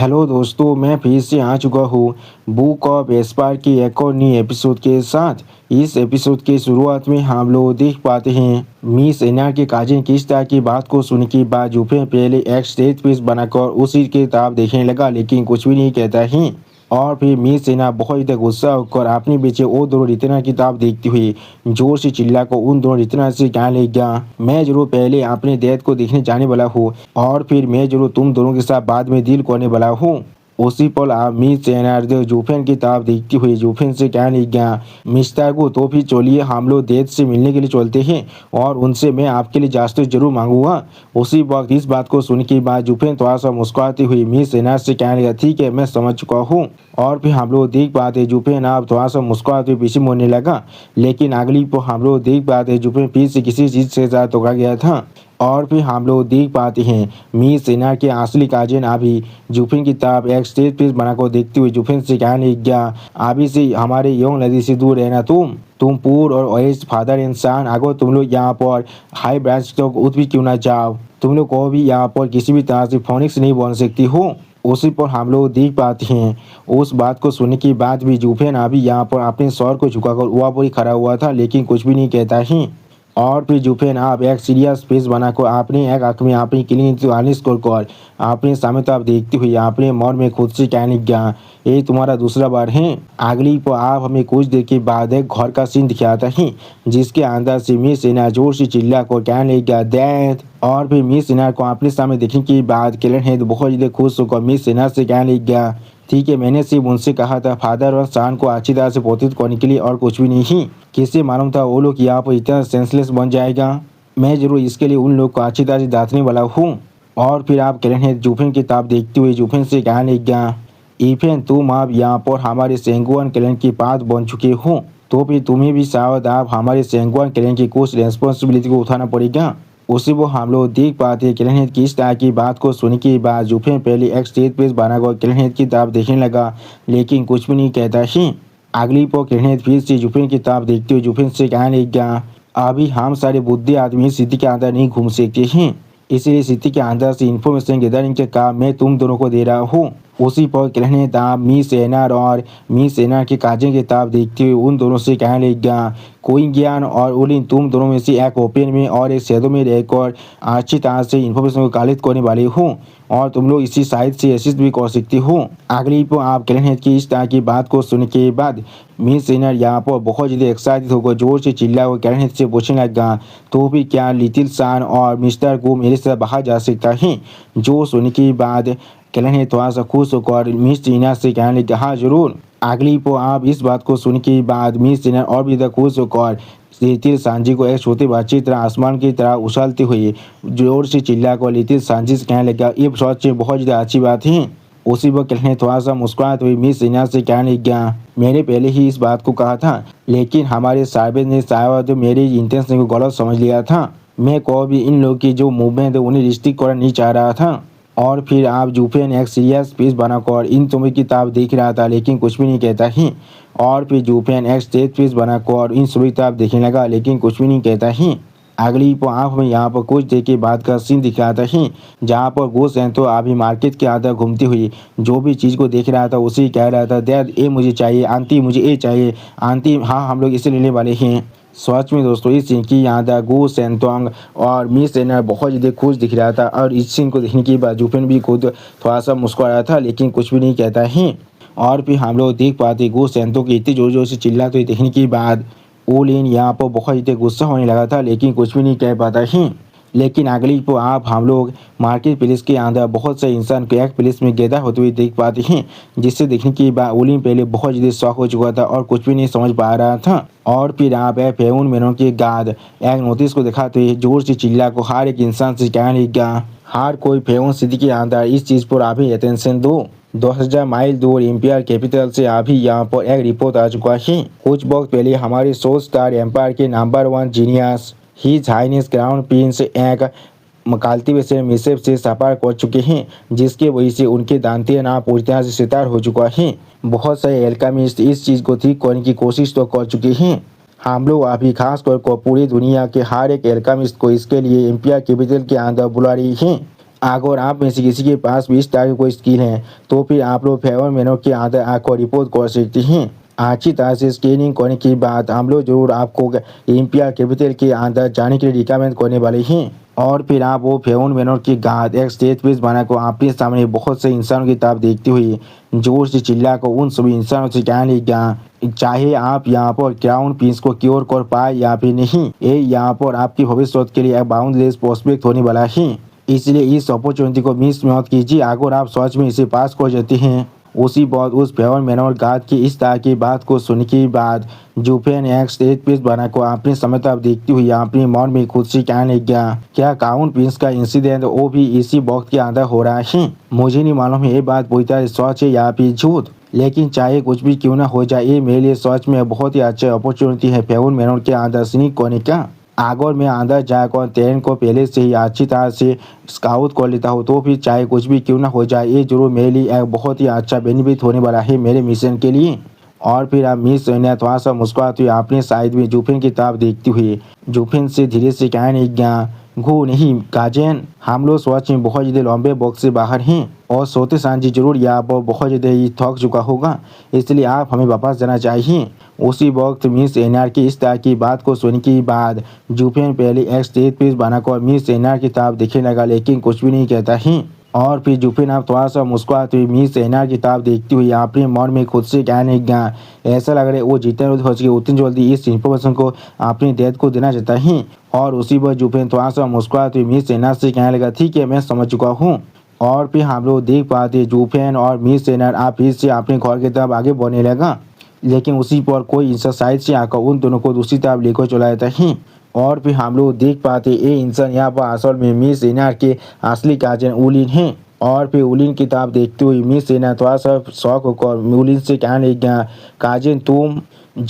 Hello दोस्तों, मैं फिर से आ चुका हूँ बुक ऑफ एस्पायर की एक और नई एपिसोड के साथ। इस एपिसोड के शुरुआत में हम लोग देख पाते हैं मिस एनार के काजिन किस तरह की बात को सुनने के बाद जूफे पहले एक स्टेज पीस बनाकर उसी की किताब देखने लगा, लेकिन कुछ भी नहीं कहता है। और फिर मिस एना बहुत ज़्यादा गुस्सा होकर अपने पीछे वो दोनों रितना की किताब देखती हुई जोर से चिल्ला कर उन दोनों रितना से कहने लग गया, मैं जरूर पहले अपने डैड को देखने जाने वाला हूँ और फिर मैं जरूर तुम दोनों के साथ बाद में डील करने वाला हूँ। उसी पल आप मिस एनार्ड जूफेन की किताब देखती हुई जूफेन से कहने लग गया, मिस्टर को तो फिर चलिए हम लोग डैड से मिलने के लिए चलते हैं और उनसे मैं आपके लिए जासूस जरूर मांगूंगा। उसी वक्त इस बात को सुन के बाद जूफेन थोड़ा सा मुस्कुराती हुई मिस एनार्ड से कहने लगा, ठीक है मैं समझ चुका हूँ। और फिर हम लोग देख पाते जूफेन आप थोड़ा सा मुस्कुराते हुए पीछे मुड़ने लगा, लेकिन अगली को हम लोग देख पाते जूफेन फिर से किसी चीज़ से साथ टोका गया था। और फिर हम लोग देख पाते हैं मिस एनार के असली काजिन अभी जूफिन की तरफ एक स्टेज पीस बनाकर देखते हुए जूफिन से कहने लग गया, अभी से हमारे यंग लड़ी से दूर रहना तुम पूर और ओएस फादर इंसान, अगर तुम लोग यहाँ पर हाई ब्रांच तक उठ भी क्यों ना जाओ, तुम लोग को भी यहाँ पर किसी भी तरह से फोनिक्स नहीं बन सकती हो। उसी पर हम लोग देख पाते हैं उस बात को सुनने के बाद भी जूफेन अभी यहाँ पर अपने सर को झुकाकर वहाँ पर ही खड़ा हुआ था, लेकिन कुछ भी नहीं कहता है। और फिर जूफेन आप एक सीरियस फेस बनाकर आपने एक आंख में अपनी क्लीन आलिश कर आपने सामने तो आप देखती हुई आपने मन में खुद से कहने लगा, ये तुम्हारा दूसरा बार है। अगली पर आप हमें कुछ देर के बाद एक घर का सीन दिखाता है जिसके अंदर से मिस एनार जोर से चिल्ला कर कहने लगा डैड। और फिर मिस एनार को अपने सामने देखने के बाद केलन है तो बहुत ज़्यादा खुश होकर मिस एनार से कहने लगा, ठीक है मैंने सिर्फ उनसे कहा था फादर और सन को अच्छी तरह से पोषित करने के लिए और कुछ भी नहीं। किससे मालूम था वो लोग यहाँ पर इतना सेंसलेस बन जाएगा। मैं जरूर इसके लिए उन लोग को अच्छी तरह से दातने वाला हूँ। और फिर आप कह रहे जूफिन की किताब देखते हुए जूफिन से कहने लग गया, इफेन तुम आप यहाँ पर हमारे सेंगुआन क्लैन की पार्ट बन चुके हो तो फिर तुम्हें भी शायद आप हमारे सेंगुआन क्लैन की कुछ रेस्पॉन्सिबिलिटी को उठाना पड़ेगा। उसी वो हम लोग देख पाते हैं क्लैन की इस तरह की बात को सुनने के बाद जूफिन पहले एक स्टेज पेज बनाकर क्लैन की किताब देखने लगा, लेकिन कुछ भी नहीं कहता है। अगली पर क्लैन फिर से जूफिन की किताब देखते हुए जूफिन से कहने लग गया, अभी हम सारे बुद्धि आदमी सिटी के अंदर नहीं घूम सकते हैं, इसलिए सिटी के अंदर से इंफॉर्मेशन गैदरिंग के काम मैं तुम दोनों को दे रहा हूँ। उसी पर कहने था मिस एनार और मिस एनार के काजिन की किताब देखते हुए उन दोनों से कहने लग गया, कोई ज्ञान और उलिन तुम दोनों में से एक ओपन में और एक शैडो में रहकर अच्छी तरह से इन्फॉर्मेशन को कलेक्ट करने वाले हो और तुम लोग इसी साइड से असिस्ट भी कर सकते हो। अगली पर आप कहने की इस तरह की बात को सुनने के बाद मिस एनार यहाँ पर बहुत ज़्यादा एक्साइटेड होकर जोर से चिल्ला और कहने से पूछने लगा, तो भी क्या लिटिल सन और मिस्टर को मेरे साथ बाहर जा सकता है। जो सुनने के बाद कैलन थोड़ा सा खुश होकर मिस टीना से कहने लगा, हाँ जरूर। अगली को आप इस बात को सुन के बाद मिस टीना और भी ज़्यादा खुश होकर लिटिल सांजी को एक छोटे बच्चे की तरह आसमान की तरह उछलते हुए जोर से चिल्ला कर लिटिल सांजी से कहने लगा, ये सच में बहुत ज़्यादा अच्छी बात है। उसी वक्त कैलन थोड़ा सा मुस्कुराते हुए मिस टीना से कहने लगा, मैंने पहले ही इस बात को कहा था, लेकिन हमारे साहिब ने शायद मेरे इंटेंशन को गलत समझ लिया था। मैं को भी इन लोगों की जो मूवमेंट है उन्हें रिस्ट्रिक्ट करना नहीं चाह रहा था। और फिर आप जूफेन एक सीरियस पीस बनाकर इन तुम्हें किताब देख रहा था, लेकिन कुछ भी नहीं कहता है। और फिर जूफेन एक स्टेज पीस बनाकर इन सभी किताब देखने लगा, लेकिन कुछ भी नहीं कहता है। अगली पर आप हमें यहाँ पर कुछ देर के बाद का सीन दिखाता है जहाँ पर गो सैंतो अभी मार्केट के अंदर घूमती हुई जो भी चीज़ को देख रहा था उसी कह रहा था, डैड ये मुझे चाहिए, आंटी मुझे ये चाहिए, आंटी हाँ हम लोग इसे लेने वाले हैं। सच में दोस्तों इस सीन की याद है गो सेंतोंग और मिस एनार बहुत ज़्यादा खुश दिख रहा था और इस सीन को देखने के बाद जूफिन भी खुद थोड़ा सा मुस्कुरा रहा था, लेकिन कुछ भी नहीं कहता है। और फिर हम लोग देख पाते गो सेंतो की इतनी जोर जोर से चिल्लाते हुए देखने के बाद ओलिन यहाँ पर बहुत ज़्यादा गुस्सा होने लगा था, लेकिन कुछ भी नहीं कह पाता है। लेकिन अगली को आप हम लोग मार्केट प्लेस के अंदर बहुत से इंसान को एक प्लेस में गैदर होते हुए देख पाते हैं, जिससे देखने के बाद ओलिन पहले बहुत ज़्यादा शौक हो चुका था और कुछ भी नहीं समझ पा रहा था। और फिर आप फेउन मेनों के गार्ड एक नोटिस को दिखाते हुए जोर से चिल्ला को हर एक इंसान से कहने लगा, हर कोई फेउन सिटी के अंदर इस चीज़ पर अभी अटेंशन दो। 2000 माइल दूर एम्पायर कैपिटल से अभी यहाँ पर एक रिपोर्ट आ चुका है। कुछ वक्त पहले हमारे सोल स्टार एम्पायर के number 1 genius his highness crown prince एक कल्टीवेशन मिसेप से सफर कर चुके हैं, जिसके वजह से उनके दांते ना पूरी तरह से सितार हो चुका है। बहुत सारे एल्केमिस्ट इस चीज़ को ठीक करने की कोशिश तो कर चुके हैं। हम लोग अभी खास तौर पर पूरी दुनिया के हर एक एल्केमिस्ट को इसके लिए एम्पायर कैपिटल के अंदर बुला रही हैं। अगर आप में से किसी के पास भी इस तरह की कोई स्किल है तो फिर आप लोग फेवन मेनू के अंदर आपको रिपोर्ट कर सकते हैं। अच्छी तरह से स्क्रीनिंग करने के बाद हम लोग जरूर आपको इंपियर कैपिटल के अंदर जाने के लिए रिकमेंड करने वाले हैं। और फिर आप वो फेवन मेनोर की गाद एक स्टेज पेज बना को आपके सामने बहुत से इंसानों की तरफ देखते हुए जोर से चिल्ला को उन सभी इंसानों से कहने लगा, चाहे आप यहाँ पर क्राउन प्रिंस को क्योर कर पाए या फिर नहीं, ये यहाँ पर आपकी भविष्य के लिए एक बाउंडलेस प्रोस्पेक्ट होने वाला है। इसलिए इस अपॉर्चुनिटी को मिस मत कीजिए। अगर आप सच में इसे पास कर जाते हैं उसी बाद उस फेवन मेनोर गार्ड की इस तरह की बात को सुनने के बाद जुफेन एक स्टेज पेज बना को अपने समय तक देखती हुई अपने मन में खुद से कहने लगा, क्या क्राउन प्रिंस का इंसिडेंट वो भी इसी वक्त के अंदर हो रहा है? मुझे नहीं मालूम है ये बात पूरी तरह सच है या फिर झूठ, लेकिन चाहे कुछ भी क्यों ना हो जाए ये मेरे लिए सच में बहुत ही अच्छा अपॉर्चुनिटी है फेवन मेनोर के अंदर स्नीक करने का। अगर मैं अंदर जाकर ट्रेन को पहले से ही अच्छी तरह से स्काउट कर लेता हूँ तो फिर चाहे कुछ भी क्यों ना हो जाए ये जरूर मेरे लिए एक बहुत ही अच्छा बेनिफिट होने वाला है मेरे मिशन के लिए। और फिर आप मिस ने थोड़ा सा मुस्कुराते हुए अपने साइड में जुफिन की तरफ देखते हुए जुफिन से धीरे से कहने लगा, घू नहीं गाजेन, हम लोग सच में बहुत ज़्यादा लंबे वक्त से बाहर हैं और सोते सांझी जरूर यहाँ पर बहुत ज़्यादा ही थक चुका होगा, इसलिए आप हमें वापस जाना चाहिए। उसी वक्त मिस एनआर की इस तरह की बात को सुनने के बाद जुफिन पहले एक स्टेज पेज बनाकर मिस एनआर की तरफ दिखने लगा लेकिन कुछ भी नहीं कहता है। और फिर जुफिन आप थोड़ा सा मुस्कुराते हुए मिस एनआर की तरफ देखती हुई अपने मन में खुद से कहने लगा, ऐसा लग रहा है वो जितना हो सके उतनी जल्दी इस इन्फॉर्मेशन को अपनी डेथ को देना चाहता है। और उसी पर जुफिन थोड़ा सा मुस्कुराते हुए मिस एनआर से कहने लगा, ठीक है मैं समझ चुका हूँ। और फिर हम लोग देख पाते जुफिन और मिस एनआर आप फिर से अपने घर की तरफ आगे बढ़ने लगा, लेकिन उसी पर कोई इंसान साइड से आकर उन दोनों को दूसरी तरफ लेकर चला जाता है। और फिर हम लोग देख पाते ये इंसान यहाँ पर असल में मिस एनआर के असली काजन उलिन हैं। और फिर उलिन की तरफ देखते हुए मिस एनआर थोड़ा सा शौक होकर उलिन से कहने लगा, काजन तुम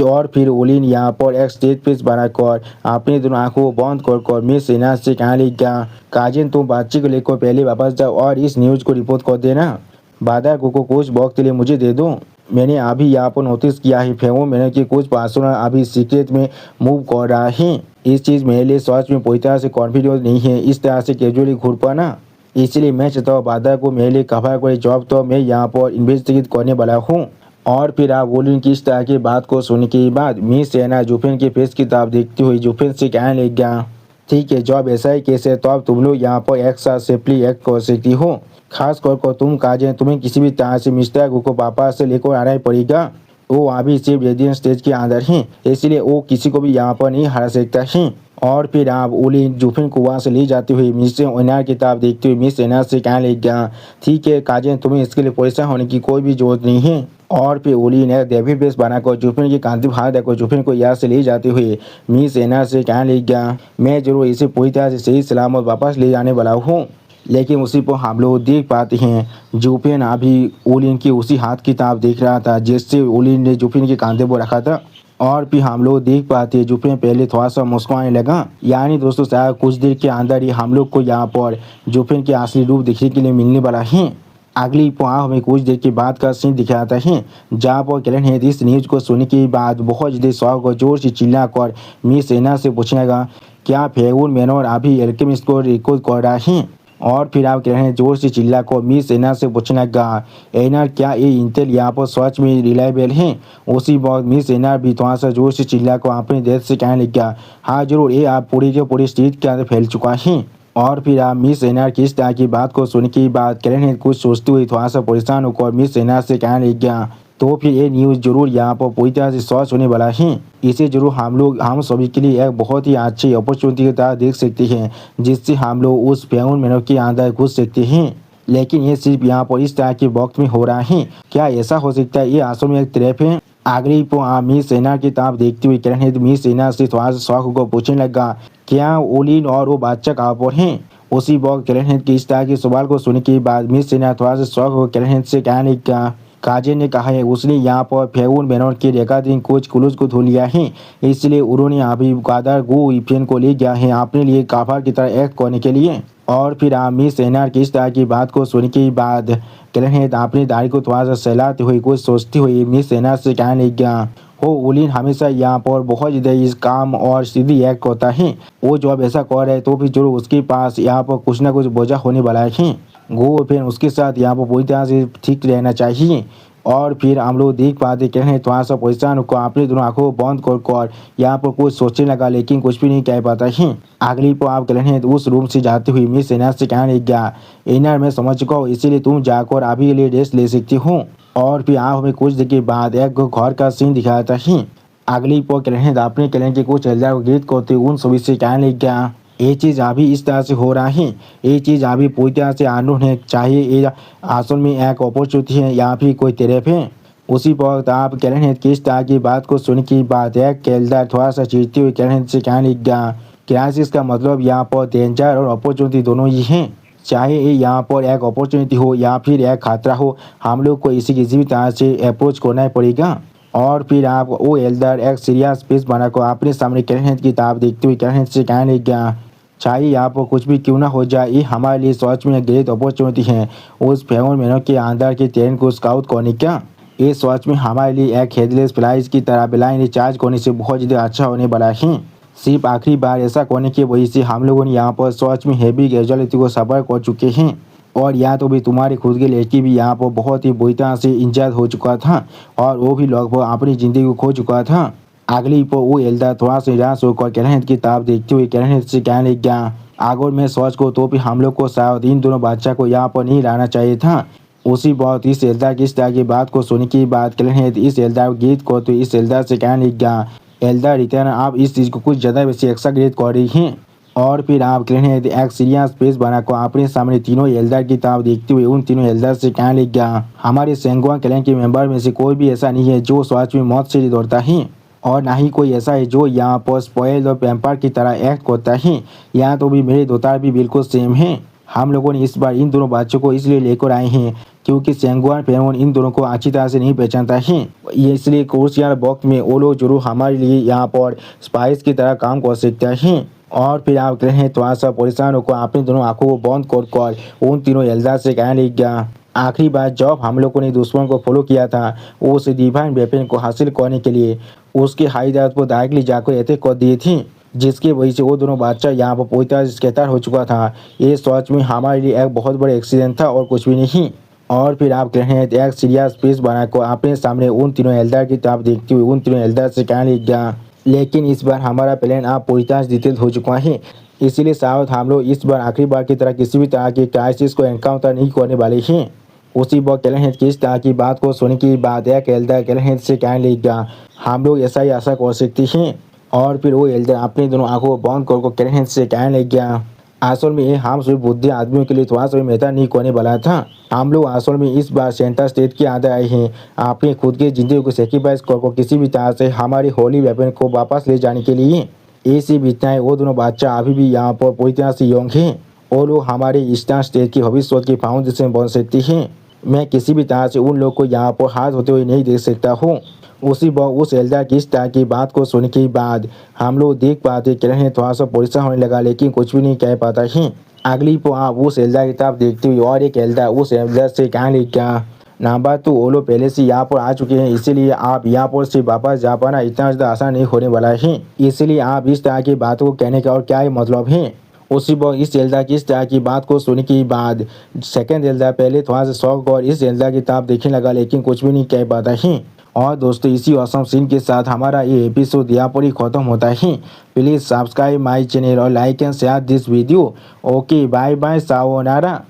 और फिर उलिन यहाँ पर एक स्टेज पेज बनाकर अपनी दोनों आंखों को बंद कर मिस एनआर से कहने लगा, काजन तुम बच्चे को लेकर पहले वापस जाओ और इस न्यूज़ को रिपोर्ट कर देना। बादर को कुछ वक्त के लिए मुझे दे दो। मैंने अभी यहाँ पर नोटिस किया है फेवो मेनोर के कुछ पर्सन अभी सीक्रेट में मूव कर रहा है। इस चीज़ मेरे लिए सच में पूरी तरह से कॉन्फिडेंस नहीं है इस तरह से कैजुअली घूर पाना, इसलिए मैं चाहता हूँ बादर को मेरे लिए कवर करे जॉब तो मैं यहाँ पर इन्वेस्टिगेट करने वाला हूँ। और फिर आप वोलिन की इस तरह की बात को सुनने के बाद मिस एनआर जुफिन के फेस की तरफ देखती हुई जुफिन से कहने लगा, ठीक है जॉब ऐसा ही केस है तो अब तुम लोग यहाँ पर एक साथ सेफली एक्ट कर सकती हो। खास कर तुम काजें तुम्हें किसी भी तरह से मिस्टर गु को वापस से लेकर आना ही पड़ेगा। वो अभी सिर्फ रेडियन स्टेज के अंदर हैं, इसलिए वो किसी को भी यहाँ पर नहीं हरा सकता है। और फिर आप ओली जुफिन को वहाँ से ले जाते हुए मिस एनआर की तरफ देखते हुए मिस एनआर से कहने लगा, ठीक है काजें तुम्हें इसके लिए परेशान होने की कोई भी जरूरत नहीं है। और फिर ओली ने डेविड बेस बनाकर जुफिन की कांति हाथ देकर जुफिन को यहाँ से ले जाते हुए मिस एनआर से कहने लगा, मैं जरूर इसे पूरी तरह से सही सलामत वापस ले जाने वाला हूँ। लेकिन उसी पर हम लोग देख पाते हैं जुफिन अभी ओलिन की उसी हाथ की तरफ देख रहा था जिससे ओलिन ने जुफिन के कांधे पर रखा था। और फिर हम लोग देख पाते हैं जुफिन पहले थोड़ा सा मुस्कुराने लगा, यानी दोस्तों शायद कुछ देर के अंदर ही हम लोग को यहाँ पर जुफिन के असली रूप दिखने के लिए मिलने वाला है। अगली वहाँ हमें कुछ देर के बाद का सीन दिखाता है जहाँ पर किरण है इस न्यूज़ को सुनने के बाद बहुत ज़्यादा शौक और जोर से चिल्ला कर मिस एनआर से पूछेगा, क्या फेवन मेनोर अभी एल्केमिस्ट को रिकॉर्ड कर रहा है? और फिर आप कह रहे हैं जोर से चिल्ला को मिस एनआर से पूछने लगा, एनआर क्या ये इंटेल यहाँ पर सच में रिलायबल है? उसी वक्त मिस एनआर भी थोड़ा सा जोर से चिल्ला को अपने देश से कहने लगा, हाँ जरूर ये आप पूरी के पूरी स्ट्रीट के अंदर फैल चुका है। और फिर आप मिस एनआर की इस तरह की बात को सुनने के बाद करण है कुछ सोचते हुए थोड़ा सा परेशान होकर मिस एनआर से कहने लगा, तो फिर ये न्यूज़ जरूर यहाँ पर पूरी तरह से सच होने वाला है। इसे जरूर हम सभी के लिए एक बहुत ही अच्छी अपॉर्चुनिटी की तरह देख सकते हैं जिससे हम लोग उस फेवन मेनोर के अंदर घुस सकते हैं। लेकिन ये सिर्फ यहाँ पर इस तरह के वक्त में हो रहा है, क्या ऐसा हो सकता है ये असल में एक ट्रैप है? अगली पर मिस एनआर की तरफ देखते हुए करण है मिस एनआर से थोड़ा सा शौक को पूछने लगा, क्या ओलिन और वो बच्चा कहाँ पर हैं? उसी वक्त करण है की इस तरह के सवाल को सुनने के बाद मिस एनआर थोड़ा सा शौक को करण है से कहने लगा, काजे ने कहा है उसने यहाँ पर फेवन मेनोर के रेकॉर्डिंग कोच क्लूज को ढूंढ लिया है, इसलिए उन्होंने अभी गादर गो इफेन को ले गया है अपने लिए काफर की तरह एक्ट करने के लिए। और फिर मिस एनआर की इस तरह की बात को सुनने के बाद करण है अपनी दाढ़ी को थोड़ा सा सहलाते हुए कुछ सोचती हुई मिस एनआर से कहने लगा, हो उलिन हमेशा यहाँ पर बहुत ज़्यादा इस काम और सीधी एक्ट होता है। वो जब ऐसा कर रहा है तो फिर जरूर उसके पास यहाँ पर कुछ ना कुछ बोझा होने वाला है। गो फिर उसके साथ यहाँ पर पूरी तरह से ठीक रहना चाहिए। और फिर हम लोग देख पाते कह रहे थोड़ा सा परेशान होकर अपने दोनों आंखों को बंद कर यहाँ पर कुछ सोचने लगा, लेकिन कुछ भी नहीं कह पाता है। अगली पर आप कह रहे हैं उस रूम से जाते हुए मिस एना से कहने लग गया, एना मैं समझ चुका हूँ, इसीलिए तुम जाकर अभी के लिए रेस्ट ले सकती हो। और फिर आप हमें कुछ देर के बाद एक घर का सीन दिखाता है। अगली पर कह रहे हैं अपने कह के कुछ एल्डर को गीत करते उन सभी से कहने लग गया, ये चीज़ अभी इस तरह से हो रहा है, ये चीज़ अभी पूरी तरह से आनून है, चाहे ये असल में एक अपॉर्चुनिटी है या फिर कोई तेरेफ है। उसी वक्त आप कह रहे हैं किस तरह की बात को सुन की बात है केल्डर थोड़ा सा चीरते हुए कह रहे से कहने लग गया, क्राइसिस का मतलब यहाँ पर डेंजर और अपॉर्चुनिटी दोनों ही हैं। चाहे ये यहाँ पर एक अपॉर्चुनिटी हो या फिर एक खतरा हो, हम लोग को इसी किसी भी तरह से अप्रोच करना पड़ेगा। और फिर आप वो एल्डर एक सीरियस पीस बनाकर अपने सामने कह रहे हैं किताब देखते हुए कह रहे से कहने लग गया, चाहे यहाँ पर कुछ भी क्यों ना हो जाए, ये हमारे लिए सच में ग्रेट अपॉर्चुनिटी है उस फेमस मैनों के अंदर के ट्रेन को स्काउट करने का। ये सच में हमारे लिए एक हेडलेस फ्लाइज की तरह ब्लाइंड रिचार्ज करने से बहुत ज़्यादा अच्छा होने वाला है। सिर्फ आखिरी बार ऐसा करने की वजह से हम लोगों ने यहाँ पर सच में हैवी कैजुअलिटी को सफ़र कर चुके हैं। और या तो भी तुम्हारी खुद की लड़की भी यहाँ पर बहुत ही बुरी तरह से इंजर्ड हो चुका था और वो भी लगभग अपनी ज़िंदगी को खो चुका था। अगली पर वो एल्डर थोड़ा सा निराश होकर कह रहे किताब देखते हुए कह रहे से कहने लग गया, अगर मैं सोच को तो भी हम लोग को शायद इन दोनों बच्चा को यहाँ पर नहीं लाना चाहिए था। उसी बात इस एल्डर की इस तरह की बात को सुनने की बात कर रहे हैं इस एल्डर गीत को तो इस एल्डर से कहने लग गया, एल्डर रिटर्न आप इस चीज़ को कुछ ज़्यादा वैसे एक्साग्रेट कर रही हैं। और फिर आप कह रहे हैं एक सीरियस पेज बनाकर अपने सामने तीनों एल्डर की किताब देखते हुए उन तीनों एल्डर से कहने लग गया, हमारे सेंगुआ क्लैन के मेंबर में से कोई भी ऐसा नहीं है जो सच में मौत से दौड़ता है और ना ही कोई ऐसा है जो यहाँ पर स्पॉइल और पैम्पर की तरह एक्ट करता है। यहाँ तो भी मेरे दोतार भी बिल्कुल सेम है। हम लोगों ने इस बार इन दोनों बच्चों को इसलिए लेकर आए हैं क्योंकि सेंगुआन फेरोन इन दोनों को अच्छी तरह से नहीं पहचानता है। ये इसलिए क्रूशियल वक्त में वो लोग जरूर हमारे लिए यहाँ पर स्पाइस की तरह काम कर सकते हैं। और फिर आप कह रहे हैं थोड़ा सा परेशान होकर अपने दोनों आंखों को बंद कर उन तीनों एल्डर से कहने लग गया, आखिरी बार जब हम लोगों ने दुश्मन को फॉलो किया था उस डिवाइन वेपन को हासिल करने के लिए उसके हाईदात को डायरेक्टली जाकर अटैक कर दिए थे, जिसकी वजह से वो दोनों बच्चा यहाँ पर पूरी तरह से स्केटर हो चुका था। ये सच में हमारे लिए एक बहुत बड़ा एक्सीडेंट था और कुछ भी नहीं। और फिर आप कह रहे हैं एक सीरियस पीस बनाकर अपने सामने उन तीनों एल्डर की तरफ देखते हुए उन तीनों एल्डर से कहने लग गया, लेकिन इस बार हमारा प्लान आप पूरी तरह से डिटेल हो चुका है, इसीलिए शायद हम लोग इस बार आखिरी बार की तरह किसी भी तरह की क्राइसिस को एनकाउंटर नहीं करने वाले हैं। उसी वक्त कैलेहेड की इस तरह की बात को सुनने की बाद एक एल्डर कैलेहेड से कहने लग गया, हम लोग ऐसा ही आशा कर सकते हैं। और फिर वो एल्डर अपनी दोनों आंखों को बंद कर कैलेहेड से कहने लग गया, असल में हम सभी बुद्धि आदमियों के लिए थोड़ा सा मेहता नहीं करने वाला था। हम लोग असल में इस बार सेंटर स्टेट के अंदर आए हैं अपनी खुद की जिंदगी को सेक्रीफाइस कर किसी भी तरह से हमारी होली वेपन को वापस ले जाने के लिए। ऐसी बीतनाएं वो दोनों बच्चा अभी भी यहाँ पर पूरी तरह से यंग हैं और लोग हमारे ईस्टर्न स्टेट की भविष्य की फाउंडेशन बन सकती हैं। मैं किसी भी तरह से उन लोग को यहाँ पर हाथ होते हुए नहीं देख सकता हूँ। उसी उस एल्डर की इस तरह की बात को सुनने के बाद हम लोग देख पाते कि रहे थोड़ा सा परेशान होने लगा, लेकिन कुछ भी नहीं कह पाता है। अगली को आप उस एल्डर की तरफ देखते हुए और एक एल्डर उस एल्डर से कहने क्या, नंबर तो वो लोग पहले से यहाँ पर आ चुके हैं, इसीलिए आप यहाँ पर से वापस जा पाना इतना ज़्यादा आसान नहीं होने वाला है, इसलिए आप इस तरह की बातों को कहने का और क्या मतलब है। उसी वक्त इस एल्डर की इस तरह की बात को सुनने के बाद सेकंड एल्डर पहले थोड़ा सा शौक और इस एल्डर की तरफ देखने लगा, लेकिन कुछ भी नहीं कह पाता है। और दोस्तों इसी औसम सीन के साथ हमारा ये एपिसोड यहाँ पर ही खत्म होता है। प्लीज़ सब्सक्राइब माय चैनल और like and share this video. Okay bye bye, sayonara.